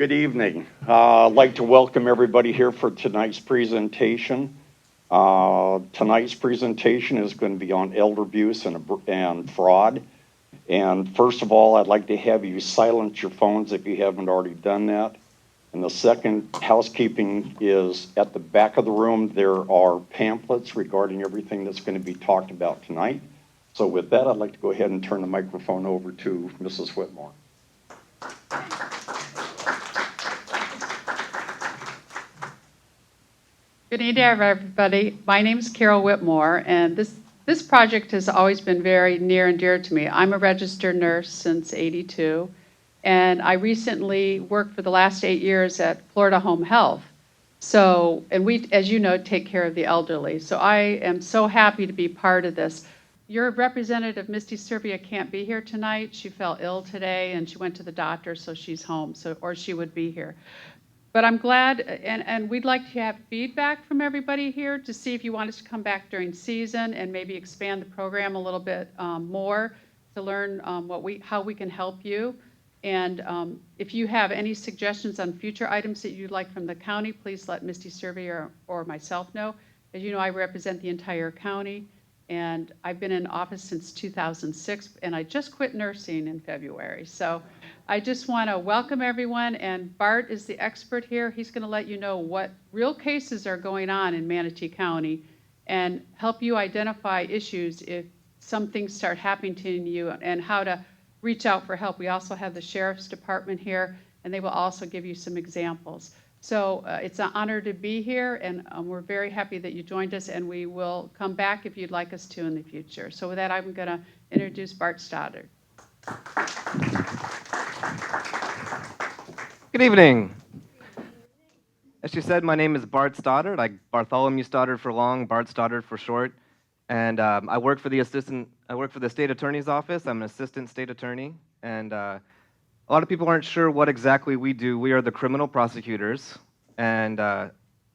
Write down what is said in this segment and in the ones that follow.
Good evening. I'd like to welcome everybody here for tonight's presentation. Tonight's presentation is going to be on elder abuse and fraud. And first of all, I'd like to have you silence your phones if you haven't already done that. And the second housekeeping is at the back of the room, there are pamphlets regarding everything that's going to be talked about tonight. So with that, I'd like to go ahead and turn the microphone over to Mrs. Whitmore. Good evening, everybody. My name is Carol Whitmore, and this project has always been very near and dear to me. I'm a registered nurse since '82, and I recently worked for the last 8 years at Florida Home Health. So, and we, as you know, take care of the elderly. So I am so happy to be part of this. Your representative, Misty Servia, can't be here tonight. She fell ill today, and she went to the doctor, so she's home, or she would be here. But I'm glad, and we'd like to have feedback from everybody here to see if you want us to come back during season and maybe expand the program a little bit more to learn how we can help you. And if you have any suggestions on future items that you'd like from the county, please let Misty Servia or myself know. As you know, I represent the entire county, and I've been in office since 2006, and I just quit nursing in February. So I just want to welcome everyone, and Bart is the expert here. He's going to let you know what real cases are going on in Manatee County and help you identify issues if some things start happening to you and how to reach out for help. We also have the Sheriff's Department here, and they will also give you some examples. So it's an honor to be here, and we're very happy that you joined us, and we will come back if you'd like us to in the future. So with that, I'm going to introduce Bart Stoddard. Good evening. As she said, my name is Bart Stoddard. Bartholomew Stoddard for long, Bart Stoddard for short. And I work for the state attorney's office. I'm an assistant state attorney. And a lot of people aren't sure what exactly we do. We are the criminal prosecutors. And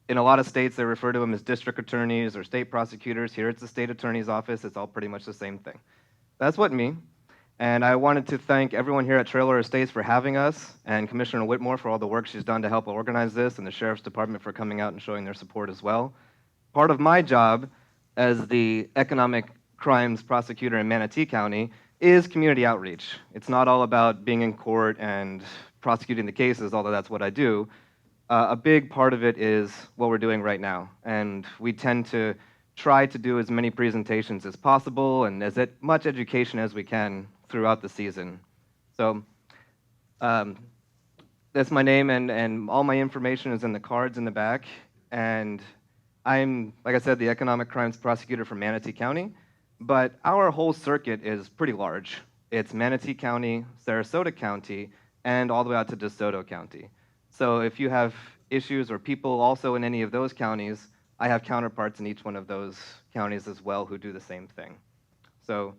in a lot of states, they refer to them as district attorneys or state prosecutors. Here it's the state attorney's office. It's all pretty much the same thing. That's what me. And I wanted to thank everyone here at Trailer Estates for having us, and Commissioner Whitmore for all the work she's done to help organize this, and the Sheriff's Department for coming out and showing their support as well. Part of my job as the economic crimes prosecutor in Manatee County is community outreach. It's not all about being in court and prosecuting the cases, although that's what I do. A big part of it is what we're doing right now, and we tend to try to do as many presentations as possible and as much education as we can throughout the season. So that's my name, and all my information is in the cards in the back. And I'm, like I said, the economic crimes prosecutor for Manatee County, but our whole circuit is pretty large. It's Manatee County, Sarasota County, and all the way out to DeSoto County. So if you have issues or people also in any of those counties, I have counterparts in each one of those counties as well who do the same thing. So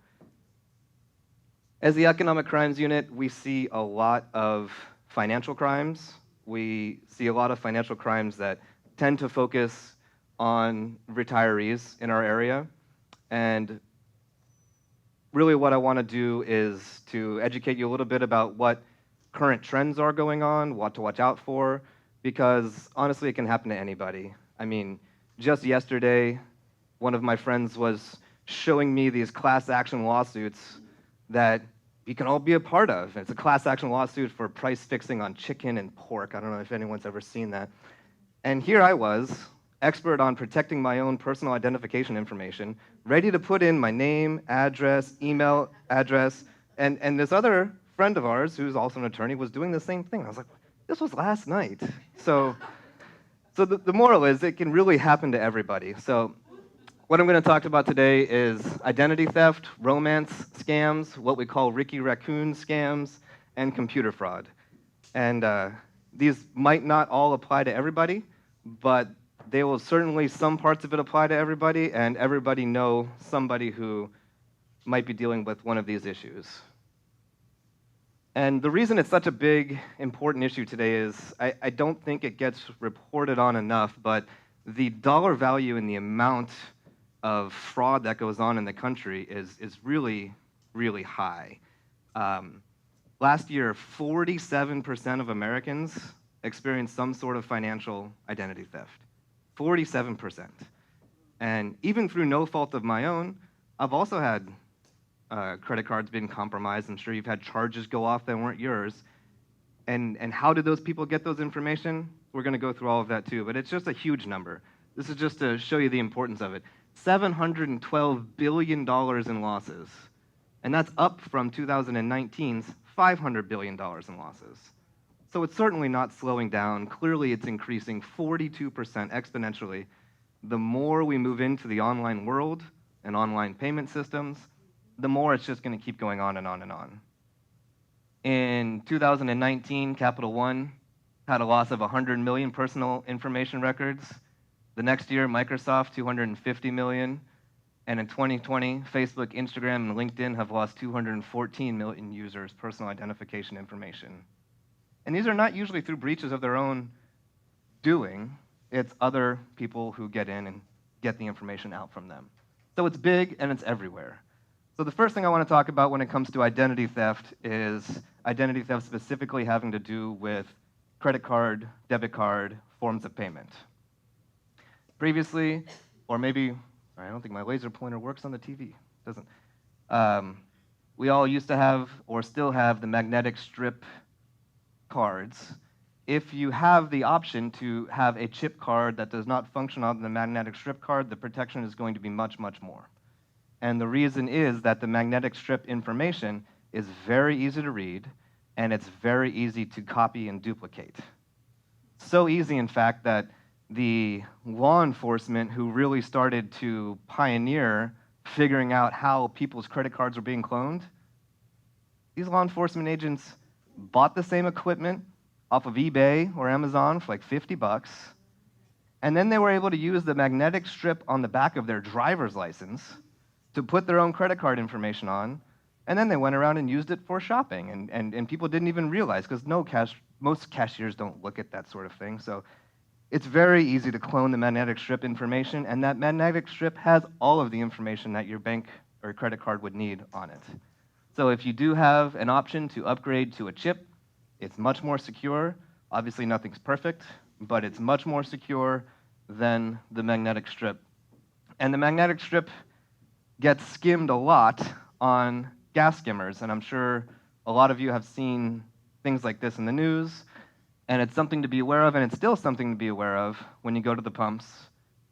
as the Economic Crimes Unit, we see a lot of financial crimes. We see a lot of financial crimes that tend to focus on retirees in our area. And really what I want to do is to educate you a little bit about what current trends are going on, what to watch out for, because honestly, it can happen to anybody. I mean, just yesterday, one of my friends was showing me these class action lawsuits that you can all be a part of. It's a class action lawsuit for price fixing on chicken and pork. I don't know if anyone's ever seen that. And here I was, expert on protecting my own personal identification information, ready to put in my name, address, email address, and this other friend of ours, who's also an attorney, was doing the same thing. I was like, this was last night. So the moral is it can really happen to everybody. So what I'm going to talk about today is identity theft, romance scams, what we call Raccoon scams, and computer fraud. And these might not all apply to everybody, but they will certainly, some parts of it apply to everybody, and everybody know somebody who might be dealing with one of these issues. And the reason it's such a big, important issue today is I don't think it gets reported on enough, but the dollar value and the amount of fraud that goes on in the country is really, really high. Last year, 47% of Americans experienced some sort of financial identity theft. 47%. And even through no fault of my own, I've also had credit cards being compromised. I'm sure you've had charges go off that weren't yours. And how did those people get those information? We're going to go through all of that too, but it's just a huge number. This is just to show you the importance of it. $712 billion in losses. And that's up from 2019's $500 billion in losses. So it's certainly not slowing down. Clearly, it's increasing 42% exponentially. The more we move into the online world and online payment systems, the more it's just going to keep going on and on and on. In 2019, Capital One had a loss of 100 million personal information records. The next year, Microsoft, 250 million. And in 2020, Facebook, Instagram, and LinkedIn have lost 214 million users' personal identification information. And these are not usually through breaches of their own doing. It's other people who get in and get the information out from them. So it's big and it's everywhere. So the first thing I want to talk about when it comes to identity theft is identity theft specifically having to do with credit card, debit card, forms of payment. Previously, or maybe, I don't think my laser pointer works on the TV. It doesn't. We all used to have, or still have, the magnetic strip cards. If you have the option to have a chip card that does not function on the magnetic strip card, the protection is going to be much, much more. And the reason is that the magnetic strip information is very easy to read, and it's very easy to copy and duplicate. So easy, in fact, that the law enforcement who really started to pioneer figuring out how people's credit cards were being cloned, these law enforcement agents bought the same equipment off of eBay or Amazon for like $50, and then they were able to use the magnetic strip on the back of their driver's license to put their own credit card information on, and then they went around and used it for shopping, and people didn't even realize, because most cashiers don't look at that sort of thing. So it's very easy to clone the magnetic strip information, and that magnetic strip has all of the information that your bank or credit card would need on it. So if you do have an option to upgrade to a chip, it's much more secure. Obviously, nothing's perfect, but it's much more secure than the magnetic strip. And the magnetic strip gets skimmed a lot on gas skimmers, and I'm sure a lot of you have seen things like this in the news, and it's something to be aware of, and it's still something to be aware of when you go to the pumps,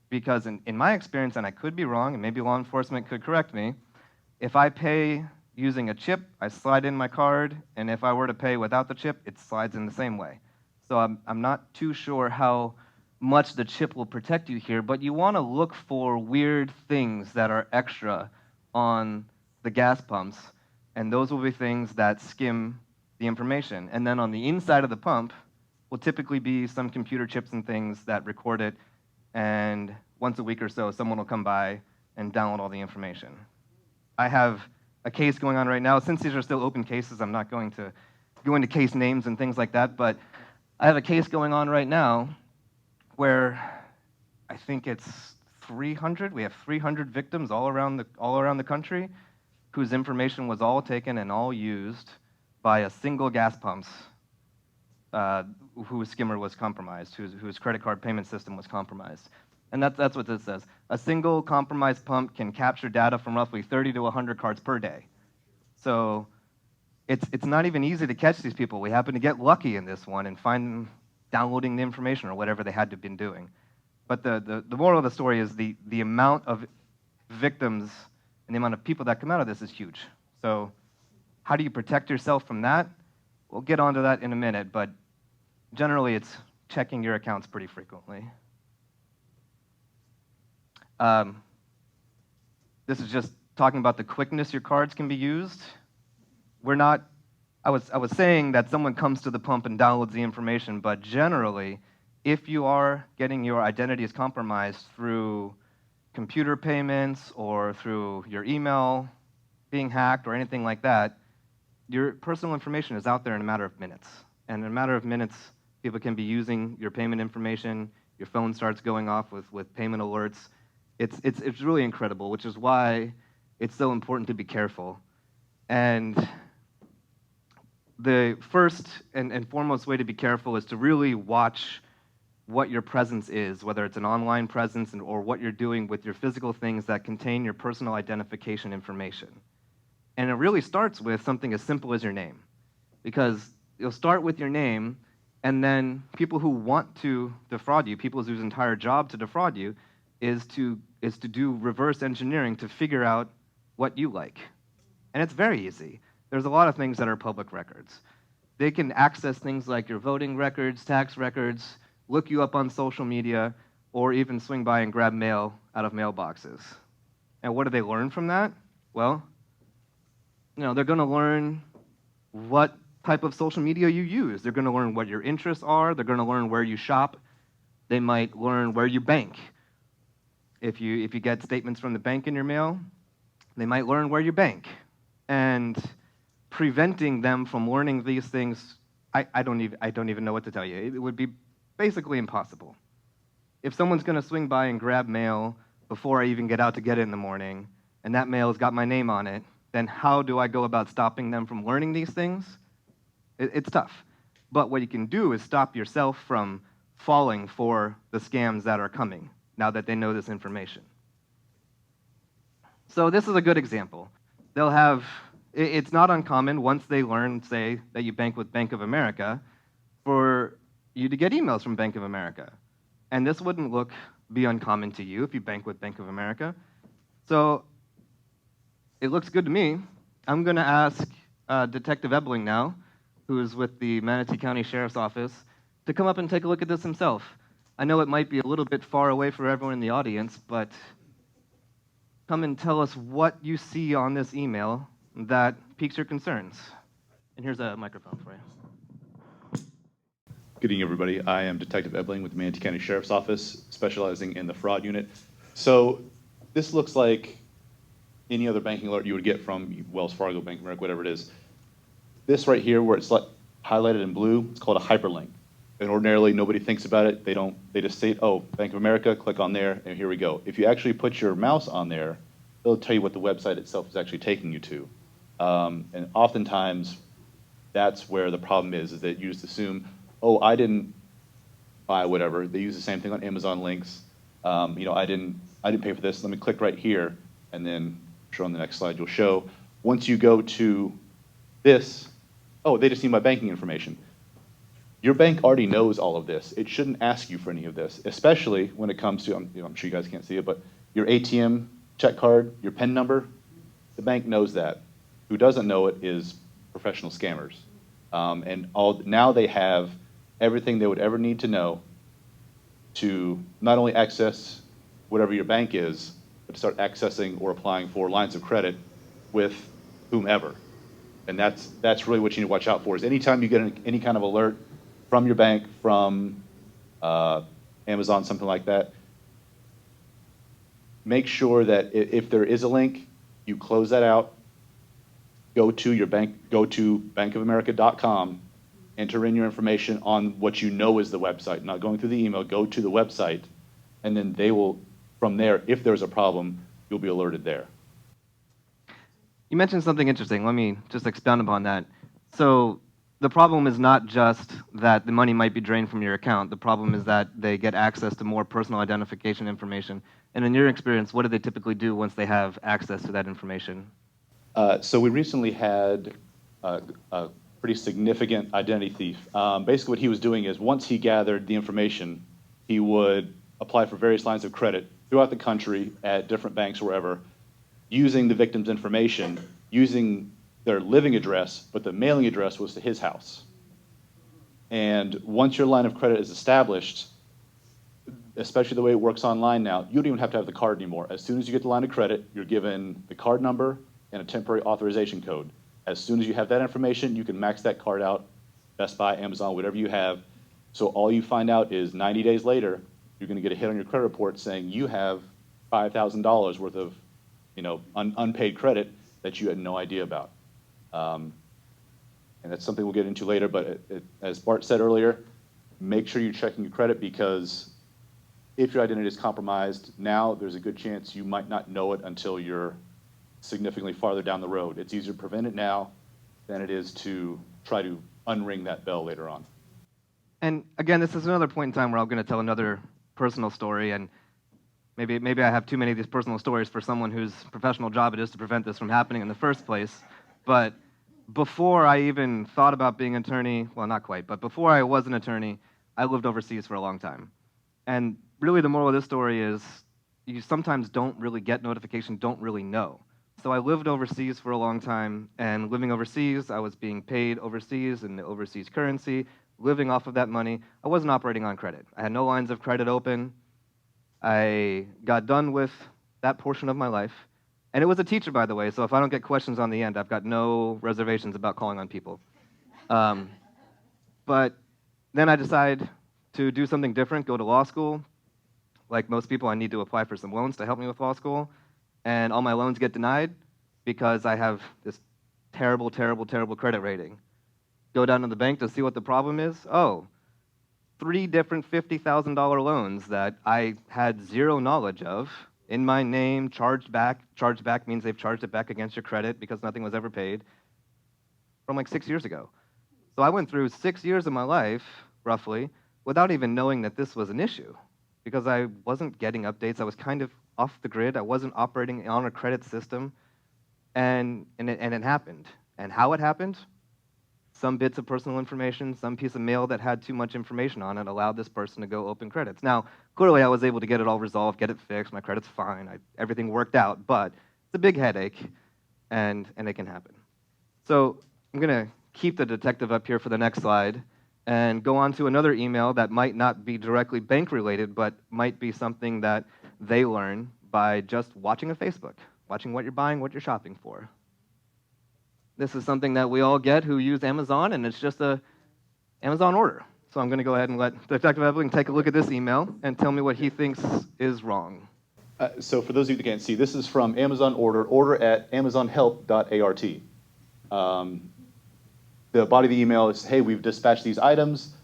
because in my experience, and I could be wrong, and maybe law enforcement could correct me, if I pay using a chip, I slide in my card, and if I were to pay without the chip, it slides in the same way. So I'm not too sure how much the chip will protect you here, but you want to look for weird things that are extra on the gas pumps, and those will be things that skim the information. And then on the inside of the pump will typically be some computer chips and things that record it, and once a week or so, someone will come by and download all the information. I have a case going on right now. Since these are still open cases, I'm not going to go into case names and things like that, but I have a case going on right now where I think it's 300. We have 300 victims all around the country whose information was all taken and all used by a single gas pumps whose skimmer was compromised, whose credit card payment system was compromised. And that's what this says. A single compromised pump can capture data from roughly 30 to 100 cards per day. So it's not even easy to catch these people. We happen to get lucky in this one and find them downloading the information or whatever they had to have been doing. But the moral of the story is the amount of victims and the amount of people that come out of this is huge. So how do you protect yourself from that? We'll get onto that in a minute, but generally it's checking your accounts pretty frequently. This is just talking about the quickness your cards can be used. I was saying that someone comes to the pump and downloads the information, but generally, if you are getting your identities compromised through computer payments or through your email being hacked or anything like that, your personal information is out there in a matter of minutes. And in a matter of minutes, people can be using your payment information, your phone starts going off with payment alerts. It's really incredible, which is why it's so important to be careful. And the first and foremost way to be careful is to really watch what your presence is, whether it's an online presence or what you're doing with your physical things that contain your personal identification information. And it really starts with something as simple as your name, because you'll start with your name, and then people who want to defraud you, people whose entire job to defraud you, is to do reverse engineering to figure out what you like. And it's very easy. There's a lot of things that are public records. They can access things like your voting records, tax records, look you up on social media, or even swing by and grab mail out of mailboxes. And what do they learn from that? Well, they're going to learn what type of social media you use. They're going to learn what your interests are. They're going to learn where you shop. They might learn where you bank. If you get statements from the bank in your mail, they might learn where you bank. And preventing them from learning these things, I don't even know what to tell you. It would be basically impossible. If someone's going to swing by and grab mail before I even get out to get it in the morning, and that mail has got my name on it, then how do I go about stopping them from learning these things? It's tough. But what you can do is stop yourself from falling for the scams that are coming now that they know this information. So this is a good example. They'll have, it's not uncommon once they learn, say, that you bank with Bank of America, for you to get emails from Bank of America. And this wouldn't be uncommon to you if you bank with Bank of America. So it looks good to me. I'm going to ask Detective Ebling now, who is with the Manatee County Sheriff's Office, to come up and take a look at this himself. I know it might be a little bit far away for everyone in the audience, but come and tell us what you see on this email that piques your concerns. And here's a microphone for you. Good evening, everybody. I am Detective Ebling with the Manatee County Sheriff's Office, specializing in the fraud unit. So this looks like any other banking alert you would get from Wells Fargo, Bank of America, whatever it is. This right here, where it's highlighted in blue, it's called a hyperlink. And ordinarily, nobody thinks about it. They just say, oh, Bank of America, click on there, and here we go. If you actually put your mouse on there, it'll tell you what the website itself is actually taking you to. And oftentimes, that's where the problem is that you just assume, oh, I didn't buy whatever. They use the same thing on Amazon links. I didn't pay for this. Let me click right here, and then show on the next slide. You'll show once you go to this, oh, they just need my banking information. Your bank already knows all of this. It shouldn't ask you for any of this, especially when it comes to, I'm sure you guys can't see it, but your ATM check card, your PIN number, the bank knows that. Who doesn't know it is professional scammers. Now they have everything they would ever need to know to not only access whatever your bank is, but to start accessing or applying for lines of credit with whomever. And that's really what you need to watch out for, is anytime you get any kind of alert from your bank, from Amazon, something like that, make sure that if there is a link, you close that out, go to your bank, go to bankofamerica.com, enter in your information on what you know is the website, not going through the email, go to the website, and then they will, from there, if there's a problem, you'll be alerted there. You mentioned something interesting. Let me just expound upon that. So the problem is not just that the money might be drained from your account. The problem is that they get access to more personal identification information. And in your experience, what do they typically do once they have access to that information? So we recently had a pretty significant identity thief. Basically what he was doing is once he gathered the information, he would apply for various lines of credit throughout the country at different banks or wherever, using the victim's information, using their living address, but the mailing address was to his house. And once your line of credit is established, especially the way it works online now, you don't even have to have the card anymore. As soon as you get the line of credit, you're given the card number and a temporary authorization code. As soon as you have that information, you can max that card out, Best Buy, Amazon, whatever you have. So all you find out is 90 days later, you're going to get a hit on your credit report saying you have $5,000 worth of unpaid credit that you had no idea about. And that's something we'll get into later, but as Bart said earlier, make sure you're checking your credit, because if your identity is compromised now, there's a good chance you might not know it until you're significantly farther down the road. It's easier to prevent it now than it is to try to unring that bell later on. And again, this is another point in time where I'm going to tell another personal story, and maybe I have too many of these personal stories for someone whose professional job it is to prevent this from happening in the first place. But before I even thought about being an attorney, well, not quite, but before I was an attorney, I lived overseas for a long time. And really the moral of this story is you sometimes don't really get notification, don't really know. So I lived overseas for a long time, and living overseas, I was being paid overseas in the overseas currency, living off of that money. I wasn't operating on credit. I had no lines of credit open. I got done with that portion of my life. And it was a teacher, by the way, so if I don't get questions on the end, I've got no reservations about calling on people. But then I decided to do something different, go to law school. Like most people, I need to apply for some loans to help me with law school. And all my loans get denied because I have this terrible, terrible, terrible credit rating. Go down to the bank to see what the problem is. Oh, 3 different $50,000 loans that I had zero knowledge of in my name, charged back. Charged back means they've charged it back against your credit because nothing was ever paid from like 6 years ago. So I went through 6 years of my life, roughly, without even knowing that this was an issue because I wasn't getting updates. I was kind of off the grid. I wasn't operating on a credit system, and it happened. And how it happened? Some bits of personal information, some piece of mail that had too much information on it allowed this person to go open credits. Now, clearly I was able to get it all resolved, get it fixed, my credit's fine, everything worked out, but it's a big headache, and it can happen. So I'm going to keep the detective up here for the next slide and go on to another email that might not be directly bank-related, but might be something that they learn by just watching a Facebook, watching what you're buying, what you're shopping for. This is something that we all get who use Amazon, and it's just a Amazon order. So I'm going to go ahead and let Detective Ebling take a look at this email and tell me what he thinks is wrong. So for those of you that can't see, this is from Amazon order at amazonhelp.art. The body of the email is, hey, we've dispatched these items,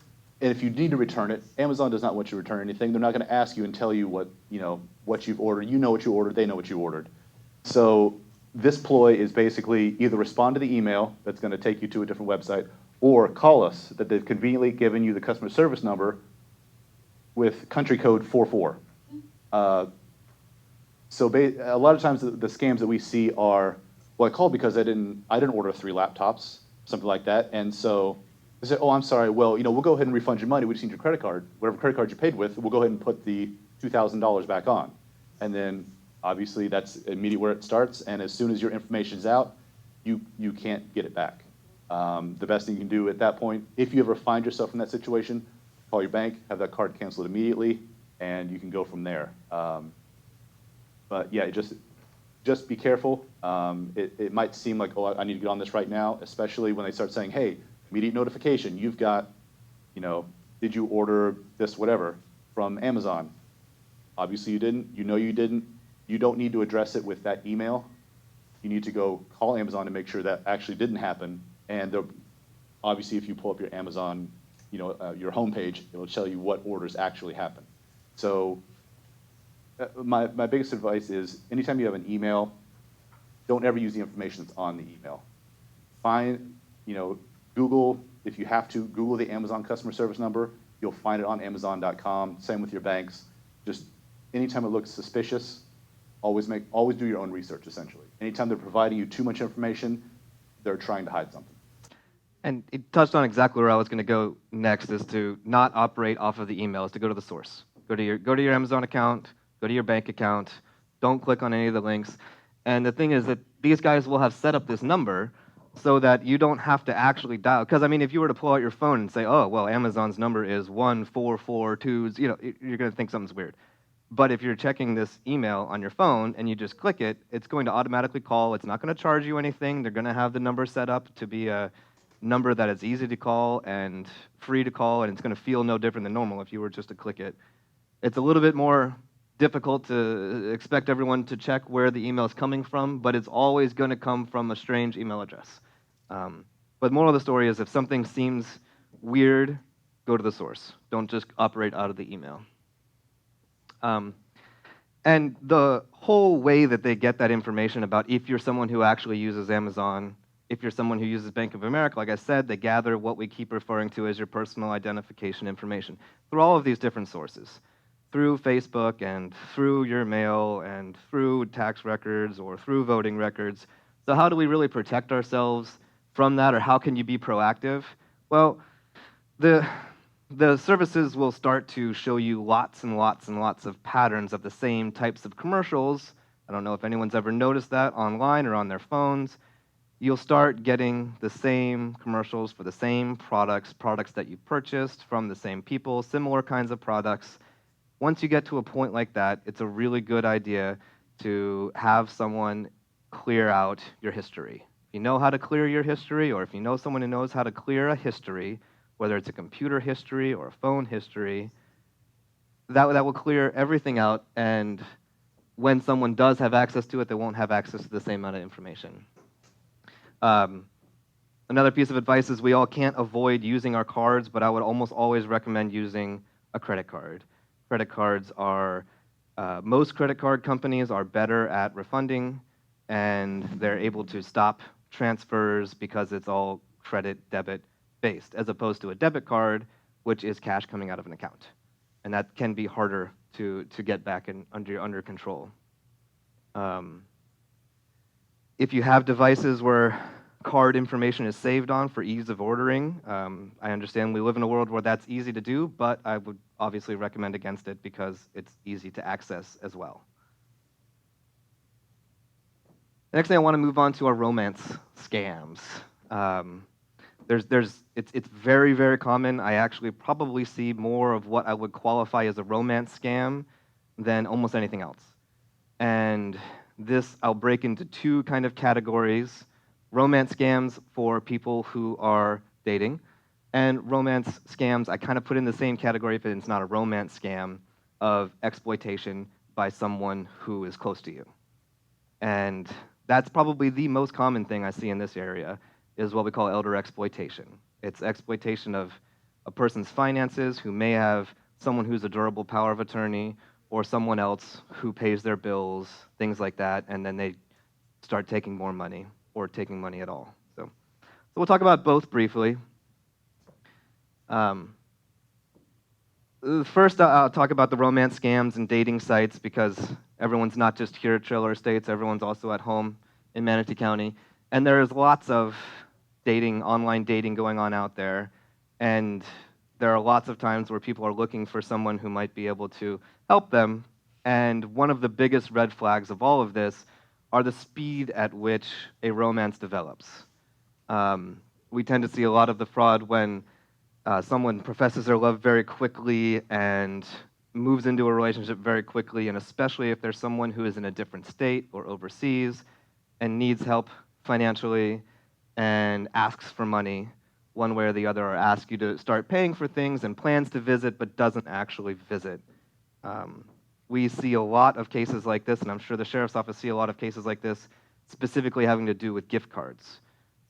and if you need to return it, Amazon does not want you to return anything. They're not going to ask you and tell you what you've ordered. You know what you ordered. They know what you ordered. So this ploy is basically either respond to the email that's going to take you to a different website, or call us that they've conveniently given you the customer service number with country code 44. So a lot of times the scams that we see are, well, I called because I didn't order 3 laptops, something like that, and so they say, oh, I'm sorry, well, we'll go ahead and refund your money. We just need your credit card. Whatever credit card you paid with, we'll go ahead and put the $2,000 back on. And then obviously that's immediately where it starts, and as soon as your information's out, you can't get it back. The best thing you can do at that point, if you ever find yourself in that situation, call your bank, have that card canceled immediately, and you can go from there. But yeah, just be careful. It might seem like, oh, I need to get on this right now, especially when they start saying, hey, immediate notification, you've got, did you order this whatever from Amazon? Obviously you didn't, you didn't. You don't need to address it with that email. You need to go call Amazon to make sure that actually didn't happen. And obviously if you pull up your Amazon, your homepage, it'll tell you what orders actually happened. So my biggest advice is anytime you have an email, don't ever use the information that's on the email. Find, Google, if you have to, Google the Amazon customer service number. You'll find it on Amazon.com. Same with your banks. Just anytime it looks suspicious, always do your own research, essentially. Anytime they're providing you too much information, they're trying to hide something. And it touched on exactly where I was going to go next, is to not operate off of the email, is to go to the source. Go to your Amazon account, go to your bank account, don't click on any of the links. And the thing is that these guys will have set up this number so that you don't have to actually dial. Because, I mean, if you were to pull out your phone and say, oh, well, Amazon's number is 1442, you're going to think something's weird. But if you're checking this email on your phone and you just click it, it's going to automatically call. It's not going to charge you anything. They're going to have the number set up to be a number that is easy to call and free to call, and it's going to feel no different than normal if you were just to click it. It's a little bit more difficult to expect everyone to check where the email is coming from, but it's always going to come from a strange email address. But moral of the story is if something seems weird, go to the source. Don't just operate out of the email. And the whole way that they get that information about if you're someone who actually uses Amazon If you're someone who uses Bank of America, like I said, they gather what we keep referring to as your personal identification information through all of these different sources, through Facebook and through your mail and through tax records or through voting records. So how do we really protect ourselves from that, or how can you be proactive? Well, the services will start to show you lots and lots and lots of patterns of the same types of commercials. I don't know if anyone's ever noticed that online or on their phones. You'll start getting the same commercials for the same products that you purchased from the same people, similar kinds of products. Once you get to a point like that, it's a really good idea to have someone clear out your history. If you know how to clear your history, or if you know someone who knows how to clear a history, whether it's a computer history or a phone history, that will clear everything out, and when someone does have access to it, they won't have access to the same amount of information. Another piece of advice is we all can't avoid using our cards, but I would almost always recommend using a credit card. Credit cards are, most credit card companies are better at refunding, and they're able to stop transfers because it's all credit, debit based, as opposed to a debit card, which is cash coming out of an account. And that can be harder to get back under control. If you have devices where card information is saved on for ease of ordering, I understand we live in a world where that's easy to do, but I would obviously recommend against it because it's easy to access as well. Next thing, I want to move on to our romance scams. It's very, very common. I actually probably see more of what I would qualify as a romance scam than almost anything else. And this I'll break into two kind of categories: romance scams for people who are dating, and romance scams I kind of put in the same category if it's not a romance scam of exploitation by someone who is close to you. And that's probably the most common thing I see in this area, is what we call elder exploitation. It's exploitation of a person's finances who may have someone who's a durable power of attorney or someone else who pays their bills, things like that, and then they start taking more money or taking money at all. So we'll talk about both briefly. First, I'll talk about the romance scams and dating sites, because everyone's not just here at Trailer Estates, everyone's also at home in Manatee County. And there's lots of online dating going on out there. And there are lots of times where people are looking for someone who might be able to help them. And one of the biggest red flags of all of this are the speed at which a romance develops. We tend to see a lot of the fraud when someone professes their love very quickly and moves into a relationship very quickly, and especially if there's someone who is in a different state or overseas and needs help financially and asks for money one way or the other, or asks you to start paying for things and plans to visit but doesn't actually visit. We see a lot of cases like this, and I'm sure the Sheriff's Office see a lot of cases like this, specifically having to do with gift cards.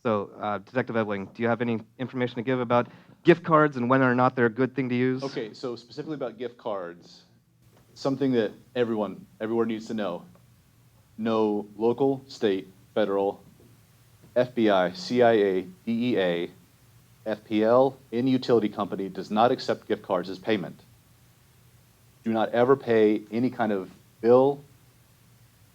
So, Detective Ebling, do you have any information to give about gift cards and whether or not they're a good thing to use? Okay, so specifically about gift cards, something that everywhere needs to know. No local, state, federal, FBI, CIA, DEA, FPL, any utility company does not accept gift cards as payment. Do not ever pay any kind of bill,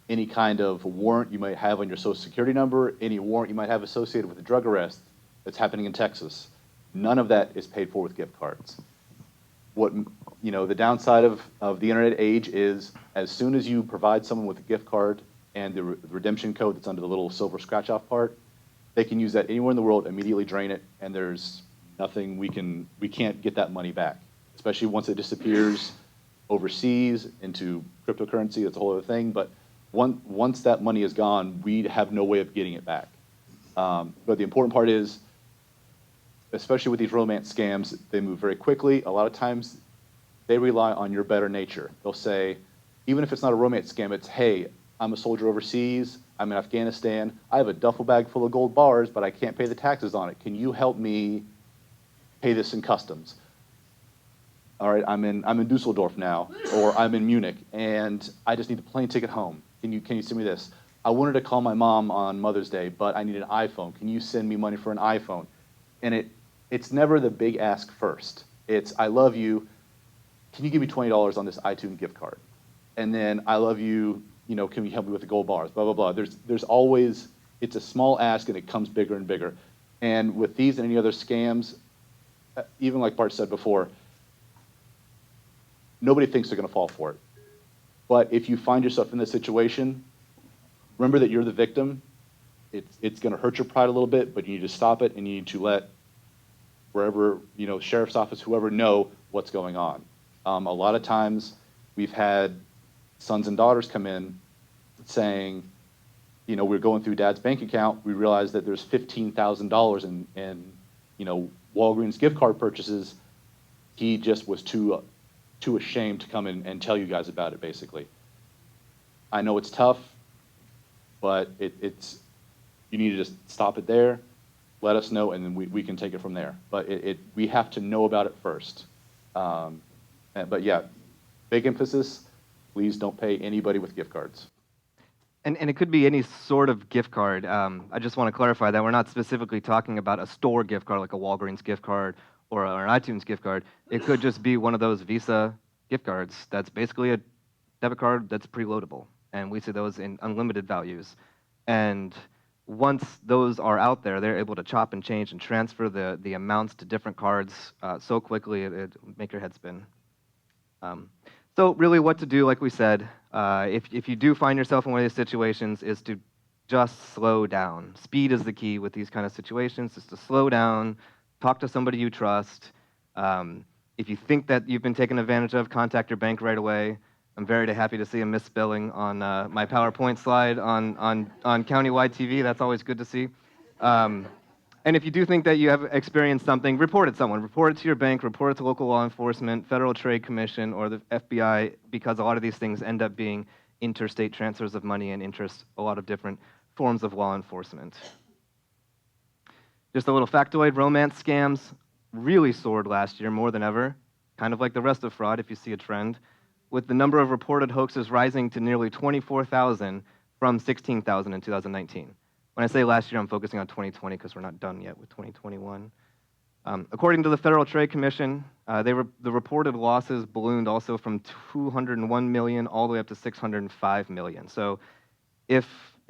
any kind of warrant you might have on your Social Security number, any warrant you might have associated with a drug arrest that's happening in Texas. None of that is paid for with gift cards. The downside of the internet age is, as soon as you provide someone with a gift card and the redemption code that's under the little silver scratch-off part, they can use that anywhere in the world, immediately drain it, and there's nothing we can't get that money back, especially once it disappears overseas into cryptocurrency. That's a whole other thing. But once that money is gone, we have no way of getting it back. But the important part is, especially with these romance scams, they move very quickly. A lot of times, they rely on your better nature. They'll say, even if it's not a romance scam, it's, hey, I'm a soldier overseas, I'm in Afghanistan, I have a duffel bag full of gold bars, but I can't pay the taxes on it. Can you help me pay this in customs? All right, I'm in Dusseldorf now, or I'm in Munich, and I just need the plane ticket home. Can you send me this? I wanted to call my mom on Mother's Day, but I need an iPhone. Can you send me money for an iPhone? And it's never the big ask first. It's, I love you. Can you give me $20 on this iTunes gift card? And then, I love you, you know, can you help me with the gold bars, blah, blah, blah. There's always, it's a small ask and it comes bigger and bigger. And with these and any other scams, even like Bart said before, nobody thinks they're gonna fall for it. But if you find yourself in this situation, remember that you're the victim. It's gonna hurt your pride a little bit, but you need to stop it and you need to let wherever, you know, sheriff's office, whoever, know what's going on. A lot of times we've had sons and daughters come in saying, you know, we're going through dad's bank account, we realized that there's $15,000 in, you know, Walgreens gift card purchases. He just was too ashamed to come in and tell you guys about it, basically. I know it's tough, but it's you need to just stop it there, let us know, and then we can take it from there. But we have to know about it first. But yeah, big emphasis, please don't pay anybody with gift cards. And it could be any sort of gift card. I just want to clarify that we're not specifically talking about a store gift card like a Walgreens gift card or an iTunes gift card. It could just be one of those Visa gift cards that's basically a debit card that's preloadable. And we see those in unlimited values. And once those are out there, they're able to chop and change and transfer the amounts to different cards so quickly it make your head spin. So really what to do, like we said, if you do find yourself in one of these situations, is to just slow down. Speed is the key with these kind of situations, is to slow down, talk to somebody you trust. If you think that you've been taken advantage of, contact your bank right away. I'm very happy to see a misspelling on my PowerPoint slide on countywide TV. That's always good to see. And if you do think that you have experienced something, report it to someone. Report it to your bank, report it to local law enforcement, Federal Trade Commission, or the FBI, because a lot of these things end up being interstate transfers of money and interest, a lot of different forms of law enforcement. Just a little factoid, romance scams really soared last year more than ever, kind of like the rest of fraud if you see a trend, with the number of reported hoaxes rising to nearly 24,000 from 16,000 in 2019. When I say last year, I'm focusing on 2020 because we're not done yet with 2021. According to the Federal Trade Commission, the reported losses ballooned also from 201 million all the way up to 605 million. So if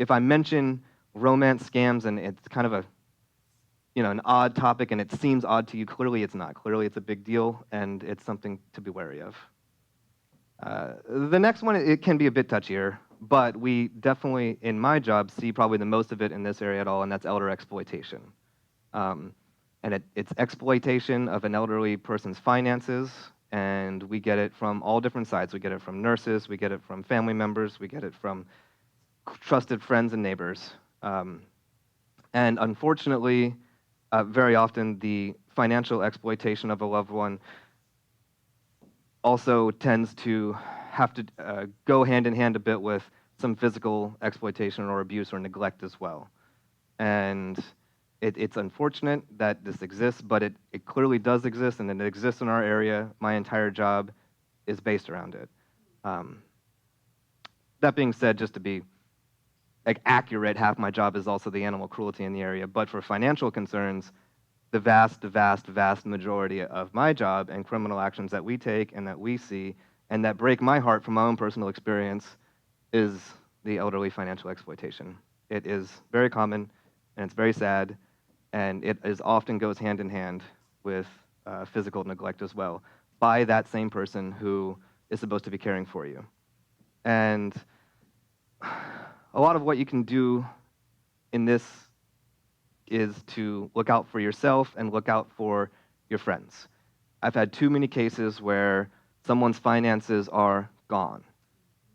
I mention romance scams and it's kind of an odd topic and it seems odd to you, clearly it's not. Clearly it's a big deal and it's something to be wary of. The next one, it can be a bit touchier, but we definitely, in my job, see probably the most of it in this area at all, and that's elder exploitation. And it's exploitation of an elderly person's finances, and we get it from all different sides. We get it from nurses, we get it from family members, we get it from trusted friends and neighbors. And unfortunately, very often the financial exploitation of a loved one also tends to have to go hand in hand a bit with some physical exploitation or abuse or neglect as well. And it's unfortunate that this exists, but it clearly does exist, and it exists in our area. My entire job is based around it. That being said, just to be accurate, half my job is also the animal cruelty in the area, but for financial concerns, the vast majority of my job and criminal actions that we take and that we see and that break my heart from my own personal experience is the elderly financial exploitation. It is very common, and it's very sad, and it often goes hand in hand with physical neglect as well by that same person who is supposed to be caring for you. And a lot of what you can do in this is to look out for yourself and look out for your friends. I've had too many cases where someone's finances are gone.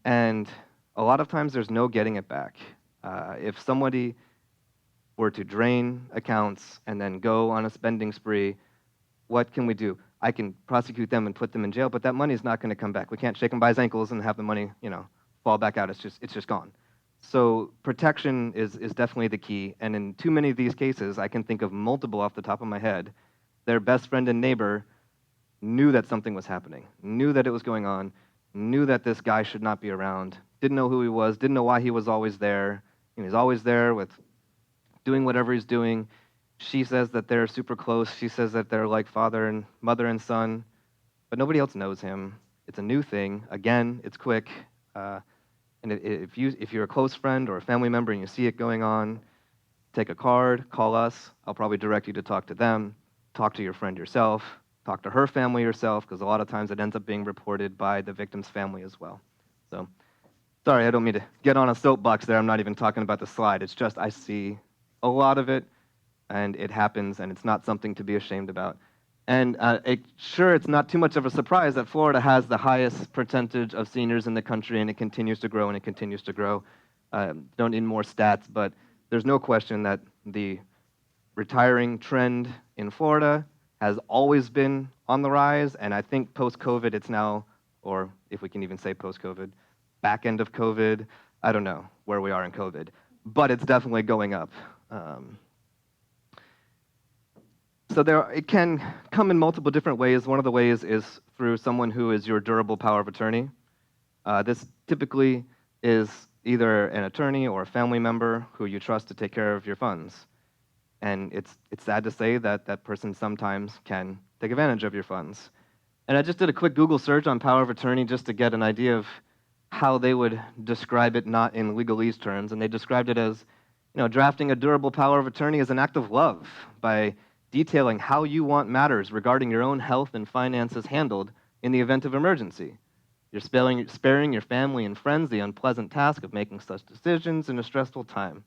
And a lot of times there's no getting it back. If somebody were to drain accounts and then go on a spending spree, what can we do? I can prosecute them and put them in jail, but that money is not going to come back. We can't shake him by his ankles and have the money, fall back out. It's just gone. So protection is definitely the key, and in too many of these cases, I can think of multiple off the top of my head. Their best friend and neighbor knew that something was happening, knew that it was going on, knew that this guy should not be around, didn't know who he was, didn't know why he was always there. He was always there with doing whatever he's doing. She says that they're super close. She says that they're like mother and son, but nobody else knows him. It's a new thing. Again, it's quick. And if you're a close friend or a family member and you see it going on, take a card, call us. I'll probably direct you to talk to them. Talk to your friend yourself. Talk to her family yourself, because a lot of times it ends up being reported by the victim's family as well. So, sorry, I don't mean to get on a soapbox there. I'm not even talking about the slide. It's just I see a lot of it, and it happens, and it's not something to be ashamed about. And sure, it's not too much of a surprise that Florida has the highest percentage of seniors in the country, and it continues to grow, and it continues to grow. Don't need more stats, but there's no question that the retiring trend in Florida has always been on the rise, and I think post-COVID it's now, or if we can even say post-COVID, back end of COVID, I don't know where we are in COVID, but it's definitely going up. So it can come in multiple different ways. One of the ways is through someone who is your durable power of attorney. This typically is either an attorney or a family member who you trust to take care of your funds. And it's sad to say that that person sometimes can take advantage of your funds. And I just did a quick Google search on power of attorney just to get an idea of how they would describe it, not in legalese terms. And they described it as, drafting a durable power of attorney as an act of love by detailing how you want matters regarding your own health and finances handled in the event of emergency. You're sparing your family and friends the unpleasant task of making such decisions in a stressful time.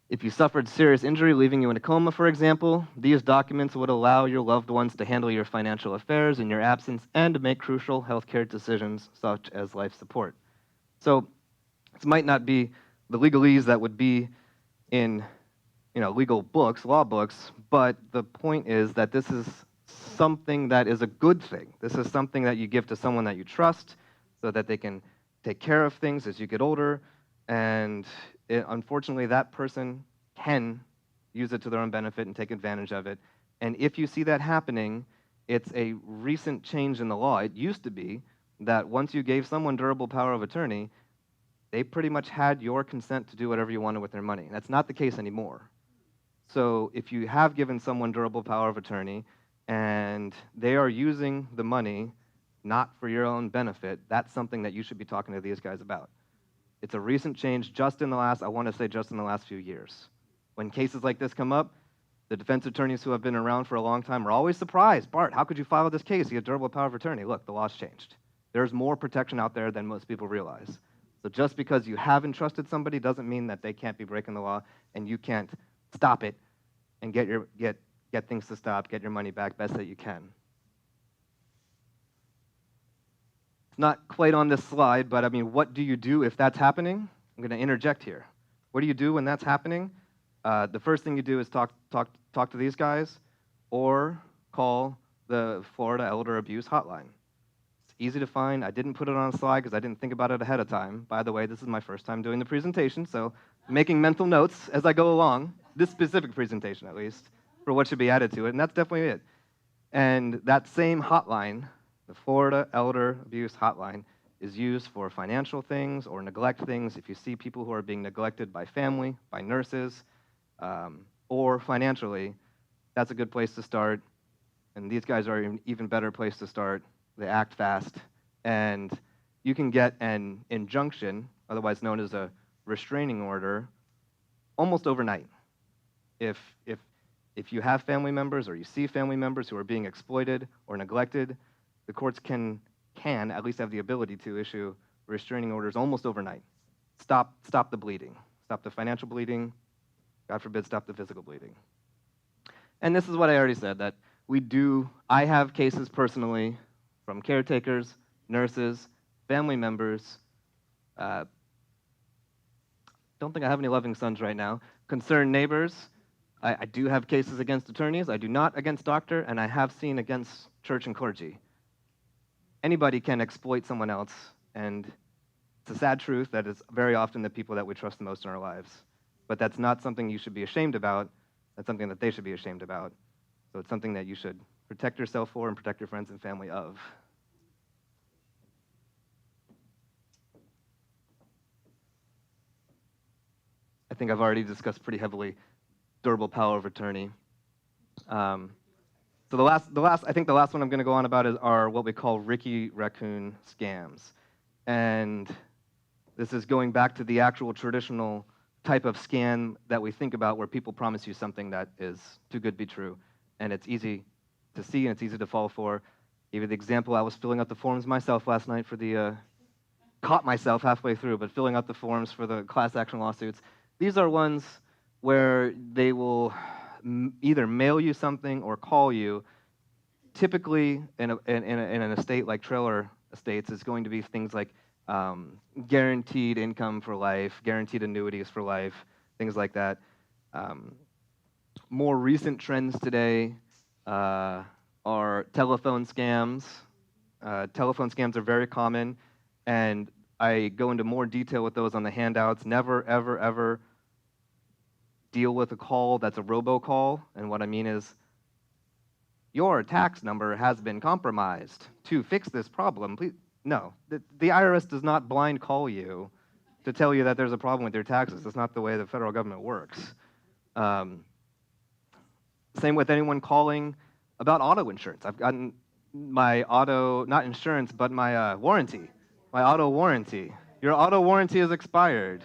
If you suffered serious injury, leaving you in a coma, for example, these documents would allow your loved ones to handle your financial affairs in your absence and to make crucial healthcare decisions such as life support. So this might not be the legalese that would be in legal books, law books, but the point is that this is something that is a good thing. This is something that you give to someone that you trust so that they can take care of things as you get older, and unfortunately that person can use it to their own benefit and take advantage of it. And if you see that happening, it's a recent change in the law. It used to be that once you gave someone durable power of attorney, they pretty much had your consent to do whatever you wanted with their money. And that's not the case anymore. So if you have given someone durable power of attorney and they are using the money not for your own benefit, that's something that you should be talking to these guys about. It's a recent change just in the last few years. When cases like this come up, the defense attorneys who have been around for a long time are always surprised. Bart, how could you file this case? You have durable power of attorney. Look, the law's changed. There's more protection out there than most people realize. So just because you have entrusted somebody doesn't mean that they can't be breaking the law and you can't stop it and get things to stop, get your money back best that you can. It's not quite on this slide, but I mean, what do you do if that's happening? I'm going to interject here. What do you do when that's happening? The first thing you do is talk to these guys or call the Florida Elder Abuse Hotline. It's easy to find. I didn't put it on a slide because I didn't think about it ahead of time. By the way, this is my first time doing the presentation, so I'm making mental notes as I go along, this specific presentation at least, for what should be added to it, and that's definitely it. And that same hotline, the Florida Elder Abuse Hotline, is used for financial things or neglect things. If you see people who are being neglected by family, by nurses, or financially, that's a good place to start. And these guys are an even better place to start. They act fast. And you can get an injunction, otherwise known as a restraining order, almost overnight. If you have family members or you see family members who are being exploited or neglected, the courts can at least have the ability to issue restraining orders almost overnight. Stop the bleeding. Stop the financial bleeding. God forbid, stop the physical bleeding. And this is what I already said, that I have cases personally from caretakers, nurses, family members. Don't think I have any loving sons right now. Concerned neighbors. I do have cases against attorneys. I do not against doctor, and I have seen against church and clergy. Anybody can exploit someone else, and it's a sad truth that it's very often the people that we trust the most in our lives. But that's not something you should be ashamed about. That's something that they should be ashamed about. So it's something that you should protect yourself for and protect your friends and family of. think I've already discussed pretty heavily durable power of attorney. So I think the last one I'm going to go on about are what we call Ricky Raccoon scams. And this is going back to the actual traditional type of scam that we think about where people promise you something that is too good to be true. And it's easy to see and it's easy to fall for. Give you the example, I was filling out the forms myself last night for the, caught myself halfway through, but filling out the forms for the class action lawsuits. These are ones where they will either mail you something or call you. Typically, in an estate like trailer estates, it's going to be things like guaranteed income for life, guaranteed annuities for life, things like that. More recent trends today are telephone scams. Telephone scams are very common, and I go into more detail with those on the handouts. Never, ever, ever deal with a call that's a robocall, and what I mean is, your tax number has been compromised. To fix this problem, please. No, the IRS does not blind call you to tell you that there's a problem with your taxes. That's not the way the federal government works. Same with anyone calling about auto insurance. I've gotten my auto, not insurance, but my warranty, my auto warranty. Your auto warranty is expired.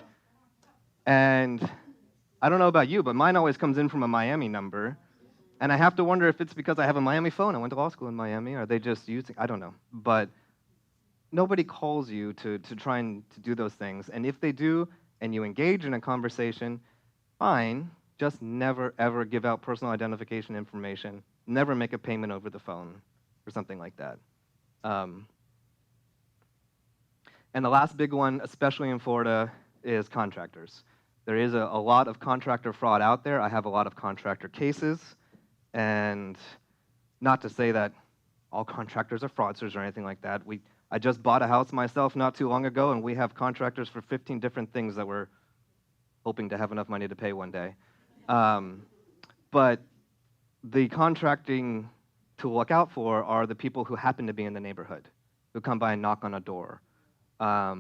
And I don't know about you, but mine always comes in from a Miami number. And I have to wonder if it's because I have a Miami phone. I went to law school in Miami. Are they just using, I don't know. But nobody calls you to try and to do those things. And if they do, and you engage in a conversation, fine. Just never, ever give out personal identification information. Never make a payment over the phone or something like that. And the last big one, especially in Florida, is contractors. There is a lot of contractor fraud out there. I have a lot of contractor cases. And not to say that all contractors are fraudsters or anything like that. I just bought a house myself not too long ago, and we have contractors for 15 different things that we're hoping to have enough money to pay one day. But the contracting to look out for are the people who happen to be in the neighborhood, who come by and knock on a door. A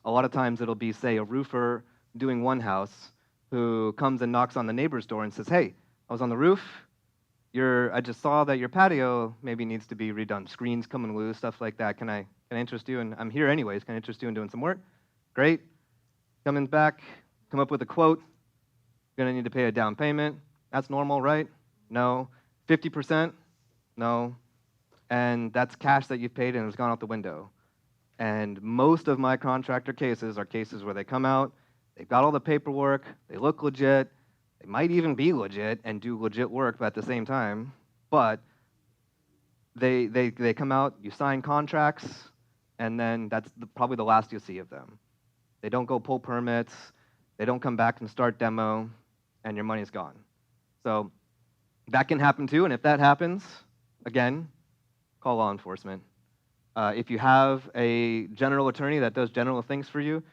lot of times it'll be, say, a roofer doing one house who comes and knocks on the neighbor's door and says, hey, I was on the roof. I just saw that your patio maybe needs to be redone. Screens coming loose, stuff like that. Can I interest you? And I'm here anyways. Can I interest you in doing some work? Great. Coming back, come up with a quote. Going to need to pay a down payment. That's normal, right? No. 50%? No. And that's cash that you've paid and it's gone out the window. And most of my contractor cases are cases where they come out, they've got all the paperwork, they look legit, they might even be legit and do legit work at the same time, but they come out, you sign contracts, and then that's probably the last you'll see of them. They don't go pull permits, they don't come back and start demo, and your money's gone. So that can happen too, and if that happens, again, call law enforcement. If you have a general attorney that does general things for you,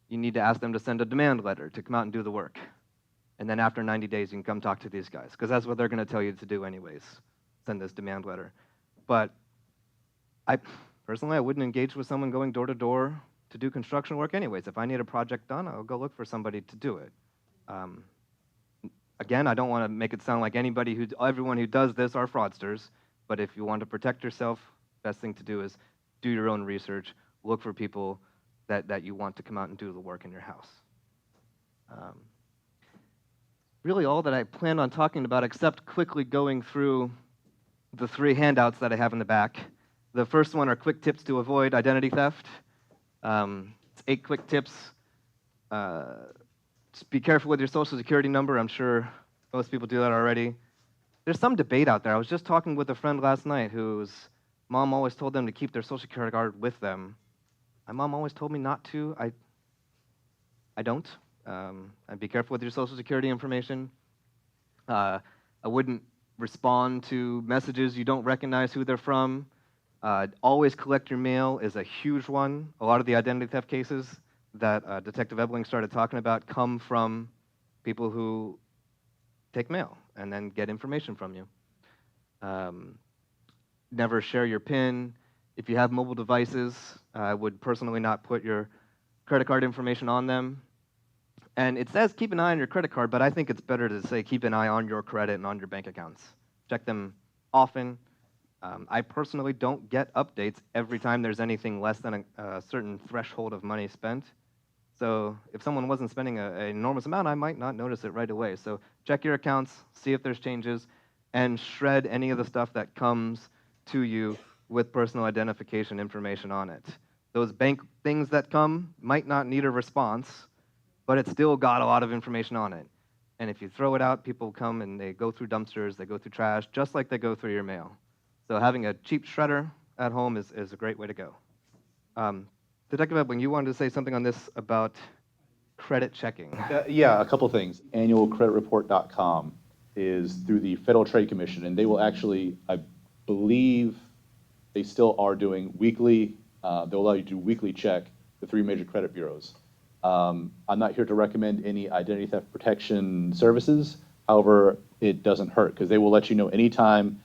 you need to ask them to send a demand letter to come out and do the work. And then after 90 days, you can come talk to these guys, because that's what they're going to tell you to do anyways, send this demand letter. But personally, I wouldn't engage with someone going door to door to do construction work anyways. If I need a project done, I'll go look for somebody to do it. Again, I don't want to make it sound like everyone who does this are fraudsters, but if you want to protect yourself, best thing to do is do your own research, look for people that you want to come out and do the work in your house. Really all that I planned on talking about, except quickly going through the 3 handouts that I have in the back. The first one are quick tips to avoid identity theft. It's 8 quick tips. Just be careful with your social security number. I'm sure most people do that already. There's some debate out there. I was just talking with a friend last night whose mom always told them to keep their social security card with them. My mom always told me not to. I don't. And be careful with your social security information. I wouldn't respond to messages you don't recognize who they're from. Always collect your mail is a huge one. A lot of the identity theft cases that Detective Ebling started talking about come from people who take mail and then get information from you. Never share your PIN. If you have mobile devices, I would personally not put your credit card information on them. And it says keep an eye on your credit card, but I think it's better to say keep an eye on your credit and on your bank accounts. Check them often. I personally don't get updates every time there's anything less than a certain threshold of money spent. So if someone wasn't spending an enormous amount, I might not notice it right away. So check your accounts, see if there's changes, and shred any of the stuff that comes to you with personal identification information on it. Those bank things that come might not need a response, but it's still got a lot of information on it. And if you throw it out, people come and they go through dumpsters, they go through trash, just like they go through your mail. So having a cheap shredder at home is a great way to go. Detective Ebling, you wanted to say something on this about credit checking. Yeah, a couple things. Annualcreditreport.com is through the Federal Trade Commission, and they will actually, I believe, they still are doing weekly, they'll allow you to do weekly check the 3 major credit bureaus. I'm not here to recommend any identity theft protection services. However, it doesn't hurt because they will let you know anytime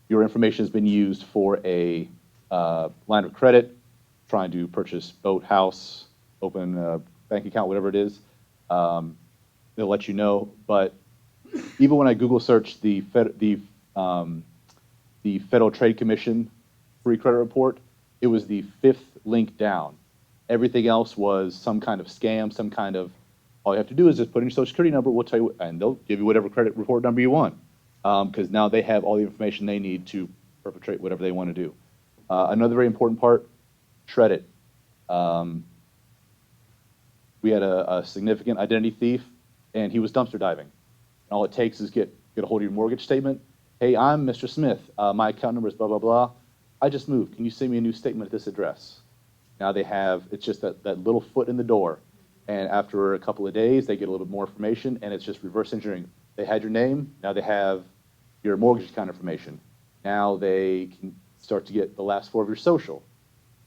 your information has been used for a line of credit, trying to purchase boat, house, open a bank account, whatever it is. They'll let you know. But even when I Google search the Federal Trade Commission free credit report, it was the 5th link down. Everything else was some kind of scam, some kind of, all you have to do is just put in your social security number, we'll tell you, and they'll give you whatever credit report number you want. Because now they have all the information they need to perpetrate whatever they want to do. Another very important part, shred it. We had a significant identity thief, and he was dumpster diving. And all it takes is get a hold of your mortgage statement. Hey, I'm Mr. Smith. My account number is blah, blah, blah. I just moved. Can you send me a new statement at this address? Now they have, it's just that little foot in the door. And after a couple of days, they get a little bit more information, and it's just reverse engineering. They had your name. Now they have your mortgage account information. Now they can start to get the last 4 of your social.